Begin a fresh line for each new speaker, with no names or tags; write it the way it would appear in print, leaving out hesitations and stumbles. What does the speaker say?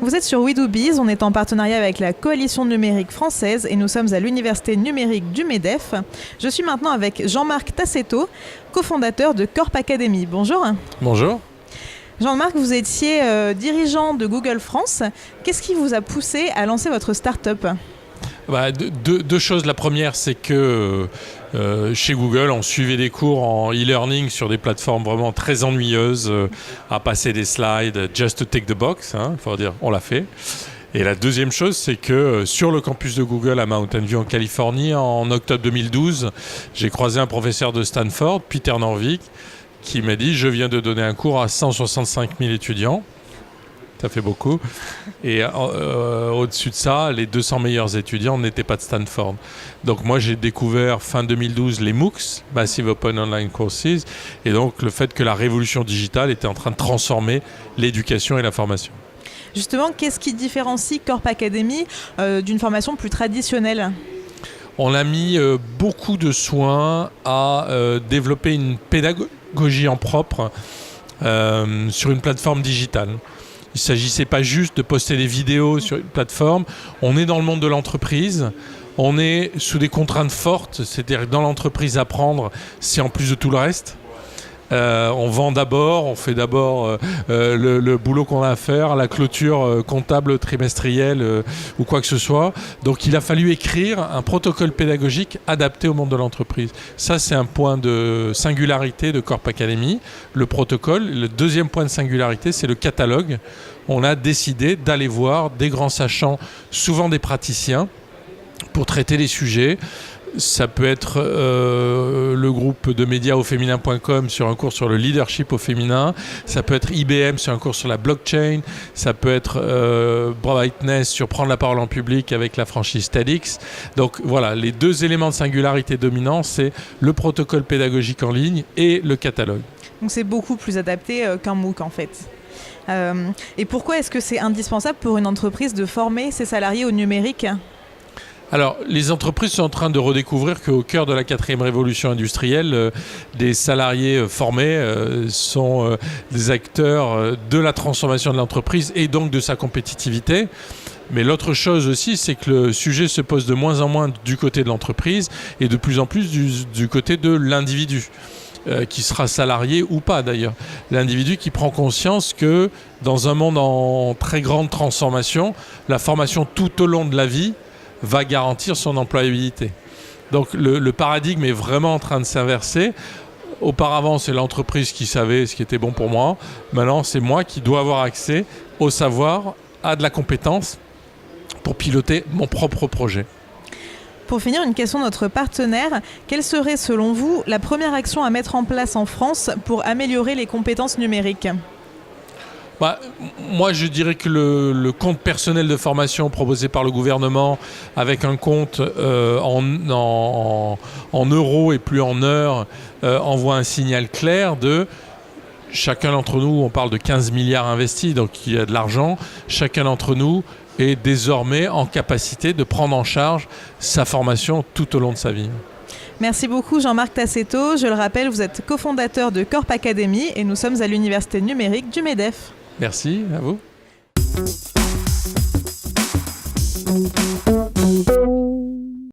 Vous êtes sur WeDoBiz, on est en partenariat avec la Coalition numérique française et nous sommes à l'Université numérique du MEDEF. Je suis maintenant avec Jean-Marc Tassetto, cofondateur de Corp Academy. Bonjour.
Bonjour.
Jean-Marc, vous étiez dirigeant de Google France. Qu'est-ce qui vous a poussé à lancer votre start-up ?
Deux choses. La première, c'est que chez Google, on suivait des cours en e-learning sur des plateformes vraiment très ennuyeuses, à passer des slides, just to take the box, il faut dire, on l'a fait. Et la deuxième chose, c'est que sur le campus de Google à Mountain View en Californie, en octobre 2012, j'ai croisé un professeur de Stanford, Peter Norvig, qui m'a dit « Je viens de donner un cours à 165 000 étudiants ». Ça fait beaucoup. Et au-dessus de ça, les 200 meilleurs étudiants n'étaient pas de Stanford. Donc moi, j'ai découvert fin 2012 les MOOCs, Massive Open Online Courses, et donc le fait que la révolution digitale était en train de transformer l'éducation et la formation.
Justement, qu'est-ce qui différencie Corp Academy d'une formation plus traditionnelle ?
On a mis beaucoup de soins à développer une pédagogie en propre sur une plateforme digitale. Il ne s'agissait pas juste de poster des vidéos sur une plateforme. On est dans le monde de l'entreprise. On est sous des contraintes fortes. C'est-à-dire que dans l'entreprise, apprendre, c'est en plus de tout le reste. On vend d'abord, on fait d'abord le boulot qu'on a à faire, la clôture comptable trimestrielle ou quoi que ce soit. Donc il a fallu écrire un protocole pédagogique adapté au monde de l'entreprise. Ça, c'est un point de singularité de Corp Academy, le protocole. Le deuxième point de singularité, c'est le catalogue. On a décidé d'aller voir des grands sachants, souvent des praticiens, pour traiter les sujets. Ça peut être le groupe de médias auféminin.com sur un cours sur le leadership au féminin. Ça peut être IBM sur un cours sur la blockchain. Ça peut être Brightness sur prendre la parole en public avec la franchise TEDx. Donc voilà, les deux éléments de singularité dominants, c'est le protocole pédagogique en ligne et le catalogue.
Donc c'est beaucoup plus adapté qu'un MOOC en fait. Et pourquoi est-ce que c'est indispensable pour une entreprise de former ses salariés au numérique ?
Alors, les entreprises sont en train de redécouvrir qu'au cœur de la 4e révolution industrielle, des salariés formés sont des acteurs de la transformation de l'entreprise et donc de sa compétitivité. Mais l'autre chose aussi, c'est que le sujet se pose de moins en moins du côté de l'entreprise et de plus en plus du côté de l'individu. Qui sera salarié ou pas d'ailleurs. L'individu qui prend conscience que dans un monde en très grande transformation, la formation tout au long de la vie va garantir son employabilité. Donc le paradigme est vraiment en train de s'inverser. Auparavant, c'est l'entreprise qui savait ce qui était bon pour moi. Maintenant, c'est moi qui dois avoir accès au savoir, à de la compétence pour piloter mon propre projet.
Pour finir, une question de notre partenaire. Quelle serait, selon vous, la première action à mettre en place en France pour améliorer les compétences numériques ?
Moi, je dirais que le compte personnel de formation proposé par le gouvernement, avec un compte en euros et plus en heures, envoie un signal clair de chacun d'entre nous, on parle de 15 milliards investis, donc il y a de l'argent, chacun d'entre nous est désormais en capacité de prendre en charge sa formation tout au long de sa vie.
Merci beaucoup Jean-Marc Tassetto. Je le rappelle, vous êtes cofondateur de Corp Academy et nous sommes à l'Université numérique du MEDEF.
Merci, à vous.